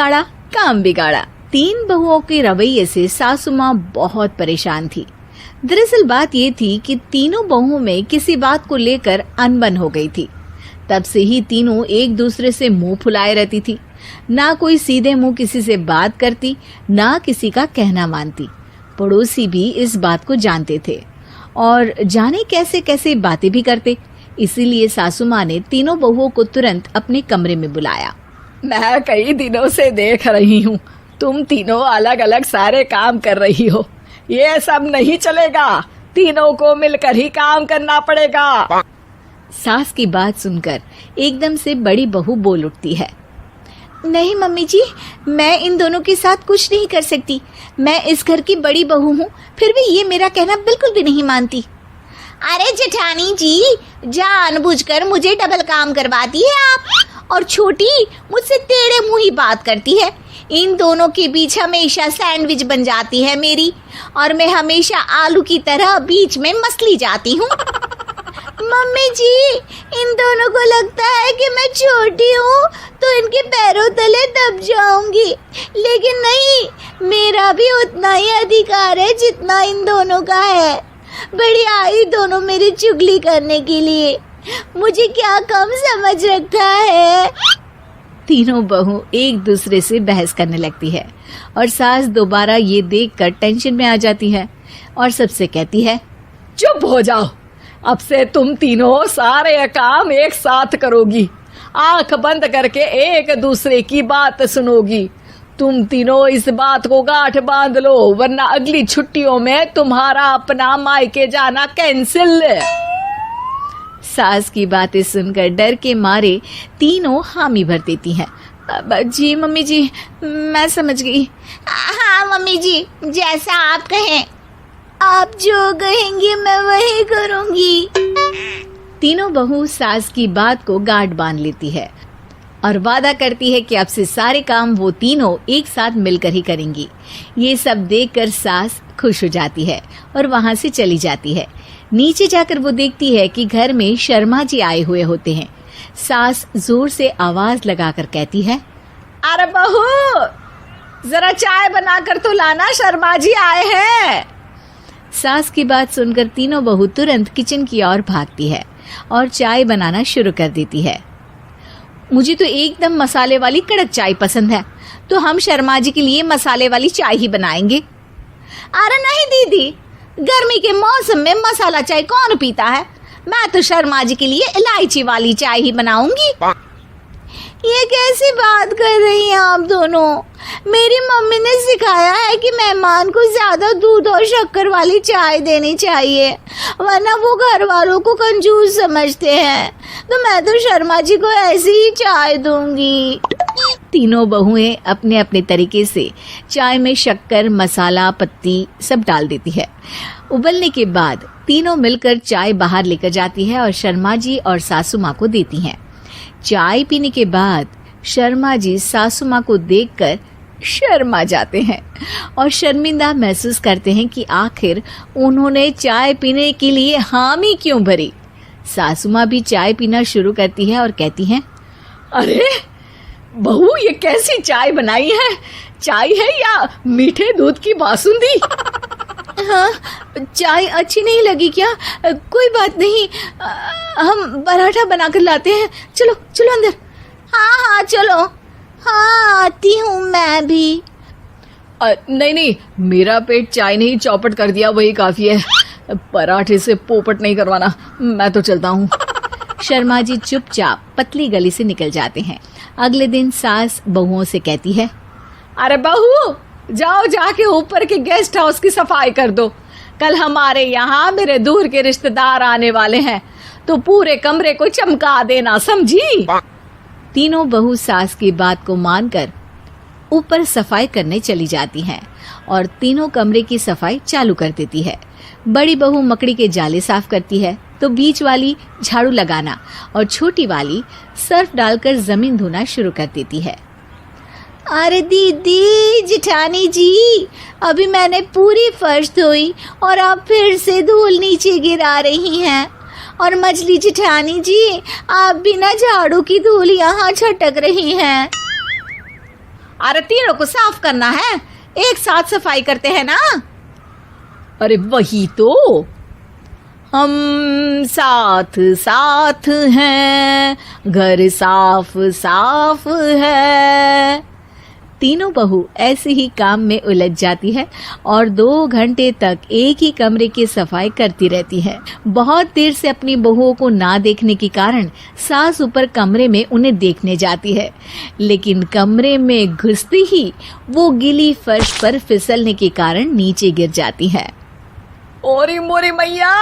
बिगाड़ा काम बिगाड़ा। 3 बहुओं के रवैये से सासू माँ बहुत परेशान थी। दरअसल बात ये थी कि तीनों बहुओं में किसी बात को लेकर अनबन हो गई थी। तब से ही तीनों एक दूसरे से मुंह फुलाए रहती थी। ना कोई सीधे मुंह किसी से बात करती, ना किसी का कहना मानती। पड़ोसी भी इस बात को जानते थे और जाने कैसे कैसे बातें भी करते। इसीलिए सासू माँ ने तीनों बहुओं को तुरंत अपने कमरे में बुलाया। मैं कई दिनों से देख रही हूँ, तुम तीनों अलग अलग सारे काम कर रही हो। ये सब नहीं चलेगा, तीनों को मिलकर ही काम करना पड़ेगा। सास की बात सुनकर एकदम से बड़ी बहू बोल उठती है। नहीं मम्मी जी, मैं इन दोनों के साथ कुछ नहीं कर सकती। मैं इस घर की बड़ी बहू हूँ, फिर भी ये मेरा कहना बिल्कुल भी नहीं मानती। अरे जेठानी जी, जानबूझकर मुझे डबल काम करवाती है आप, और छोटी मुझसे टेढ़े मुंह ही बात करती है। इन दोनों के बीच हमेशा सैंडविच बन जाती है मेरी, और मैं हमेशा आलू की तरह बीच में मसली जाती हूँ। मम्मी जी, इन दोनों को लगता है कि मैं छोटी हूँ तो इनके पैरों तले दब जाऊंगी, लेकिन नहीं, मेरा भी उतना ही अधिकार है जितना इन दोनों का है। बड़ी आई दोनों मेरी चुगली करने के लिए, मुझे क्या कम समझ रखा है। तीनों बहू एक दूसरे से बहस करने लगती है और सास दोबारा ये देखकर टेंशन में आ जाती है और सबसे कहती है, चुप हो जाओ, अब से तुम तीनों सारे काम एक साथ करोगी, आंख बंद करके एक दूसरे की बात सुनोगी। तुम तीनों इस बात को गांठ बांध लो, वरना अगली छुट्टियों में तुम्हारा अपना मायके जाना कैंसिल। सास की बातें सुनकर डर के मारे तीनों हामी भर देती हैं। जी मम्मी जी, मैं समझ गई। हाँ मम्मी जी, जैसा आप कहें, आप जो कहेंगी मैं वही करूंगी। तीनों बहू सास की बात को गांठ बांध लेती है और वादा करती है कि अब से सारे काम वो तीनों एक साथ मिलकर ही करेंगी। ये सब देखकर सास खुश हो जाती है और वहां से चली जाती है। नीचे जाकर वो देखती है कि घर में शर्मा जी आए हुए होते हैं। सास जोर से आवाज लगाकर कहती है, अरे बहू, जरा चाय बनाकर तो लाना, शर्मा जी आए हैं। सास की बात सुनकर तीनों बहू तुरंत किचन की ओर भागती है और चाय बनाना शुरू कर देती है। मुझे तो एकदम मसाले वाली कड़क चाय पसंद है, तो हम शर्मा जी के लिए मसाले वाली चाय ही बनाएंगे। अरे नहीं दीदी, गर्मी के मौसम में मसाला चाय कौन पीता है? मैं तो शर्मा जी के लिए इलायची वाली चाय ही बनाऊंगी। ये कैसी बात कर रही हैं आप दोनों? मेरी मम्मी ने सिखाया है कि मेहमान को ज्यादा दूध और शक्कर वाली चाय देनी चाहिए, वरना वो घर वालों को कंजूस समझते हैं। तो मैं तो शर्मा जी को ऐसी ही चाय दूंगी। तीनों बहुएं अपने अपने तरीके से चाय में शक्कर, मसाला, पत्ती सब डाल देती है। उबलने के बाद तीनों मिलकर चाय बाहर लेकर जाती है और शर्मा जी और सासू माँ को देती हैं। चाय पीने के बाद शर्मा जी सासू माँ को देखकर शर्मा जाते हैं और शर्मिंदा महसूस करते हैं कि आखिर उन्होंने चाय पीने के लिए हामी क्यों भरी। सासू माँ भी चाय पीना शुरू करती है और कहती हैं, अरे बहू, ये कैसी चाय बनाई है? चाय है या मीठे दूध की बासुंदी? हाँ, चाय अच्छी नहीं लगी क्या? कोई बात नहीं, हम पराठा बनाकर लाते हैं। चलो चलो अंदर। हाँ चलो, हाँ आती हूँ मैं भी। नहीं, मेरा पेट चाय ने ही चौपट कर दिया, वही काफी है। पराठे से पोपट नहीं करवाना, मैं तो चलता हूँ। शर्मा जी चुपचाप पतली गली से निकल जाते हैं। अगले दिन सास बहुओं से कहती है, अरे बहू, जाओ जाके ऊपर के गेस्ट हाउस की सफाई कर दो। कल हमारे यहाँ मेरे दूर के रिश्तेदार आने वाले हैं, तो पूरे कमरे को चमका देना, समझी? तीनों बहू सास की बात को मानकर ऊपर सफाई करने चली जाती हैं और तीनों कमरे की सफाई चालू कर देती है। बड़ी बहू मकड़ी के जाले साफ करती है, तो बीच वाली झाड़ू लगाना और छोटी वाली सर्फ डालकर जमीन धोना शुरू कर देती है। अरे दीदी, जेठानी जी, अभी मैंने पूरी फर्श धोई और आप फिर से धूल नीचे गिरा रही हैं। और मछली जेठानी जी, आप बिना झाड़ू की धूल यहाँ छटक रही हैं। अरे तीनों को साफ करना है, एक साथ सफाई करते हैं ना। अरे वही तो, हम साथ साथ हैं, घर साफ साफ है। तीनों बहू ऐसे ही काम में उलझ जाती है और 2 घंटे तक एक ही कमरे की सफाई करती रहती है। बहुत देर से अपनी बहुओं को ना देखने के कारण सास ऊपर कमरे में उन्हें देखने जाती है, लेकिन कमरे में घुसती ही वो गीली फर्श पर फिसलने के कारण नीचे गिर जाती है। ओरी मोरी मैया,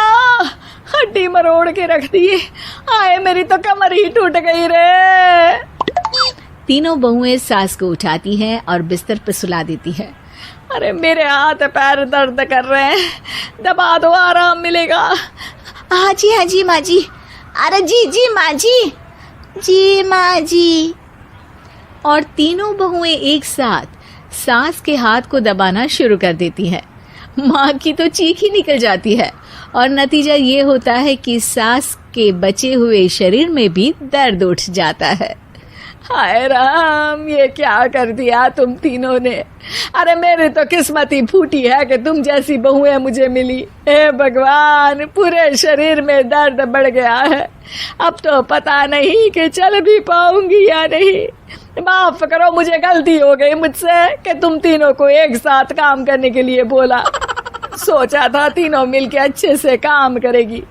हड्डी मरोड़ के रख दी। आए मेरी तो कमर ही टूट गई रे। तीनों बहुएं सास को उठाती हैं और बिस्तर पर सुला देती है। अरे मेरे हाथ पैर दर्द कर रहे हैं, दबा दो आराम मिलेगा। हाँ जी माँ जी। अरे जी माँ जी, जी माँ जी। और तीनों बहुएं एक साथ सास के हाथ को दबाना शुरू कर देती हैं। माँ की तो चीख ही निकल जाती है और नतीजा ये होता है कि सास के बचे हुए शरीर में भी दर्द उठ जाता है। हाय राम, ये क्या कर दिया तुम तीनों ने। अरे मेरी तो किस्मत ही फूटी है कि तुम जैसी बहुएं मुझे मिली। हे भगवान, पूरे शरीर में दर्द बढ़ गया है। अब तो पता नहीं कि चल भी पाऊंगी या नहीं। माफ करो, मुझे गलती हो गई मुझसे कि तुम तीनों को एक साथ काम करने के लिए बोला। सोचा था तीनों मिलके अच्छे से काम करेगी,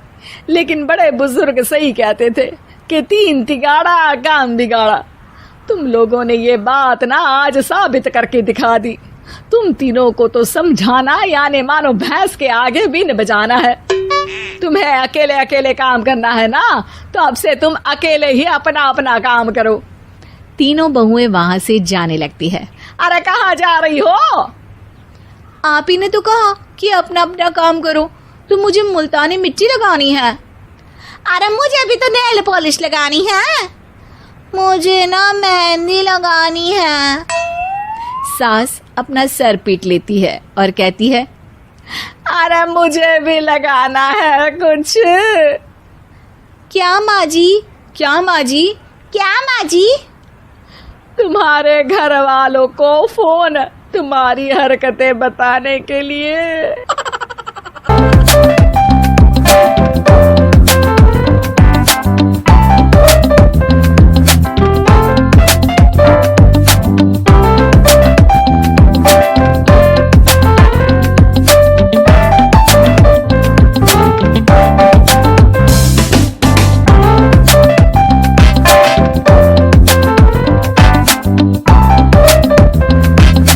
लेकिन बड़े बुजुर्ग सही कहते थे कि 3 तिगाड़ा काम बिगाड़ा। तुम लोगों ने ये बात ना आज साबित करके दिखा दी। तुम तीनों को तो समझाना यानी मानो भैंस के आगे बीन बजाना है। तुम्हें अकेले अकेले काम करना है ना, तो अब से तुम अकेले ही अपना अपना काम करो। तीनों बहुएं वहां से जाने लगती है। अरे कहाँ जा रही हो? आप ही ने तो कहा कि अपना अपना काम तो मुझे मुल्तानी मिट्टी लगानी है। अरे मुझे भी तो नेल पॉलिश लगानी है, मुझे ना मेहंदी लगानी है। सास अपना सर पीट लेती है और कहती है, अरे मुझे भी लगाना है कुछ। क्या माँ जी? क्या माँ जी? क्या माँ जी? तुम्हारे घर वालों को फोन तुम्हारी हरकतें बताने के लिए।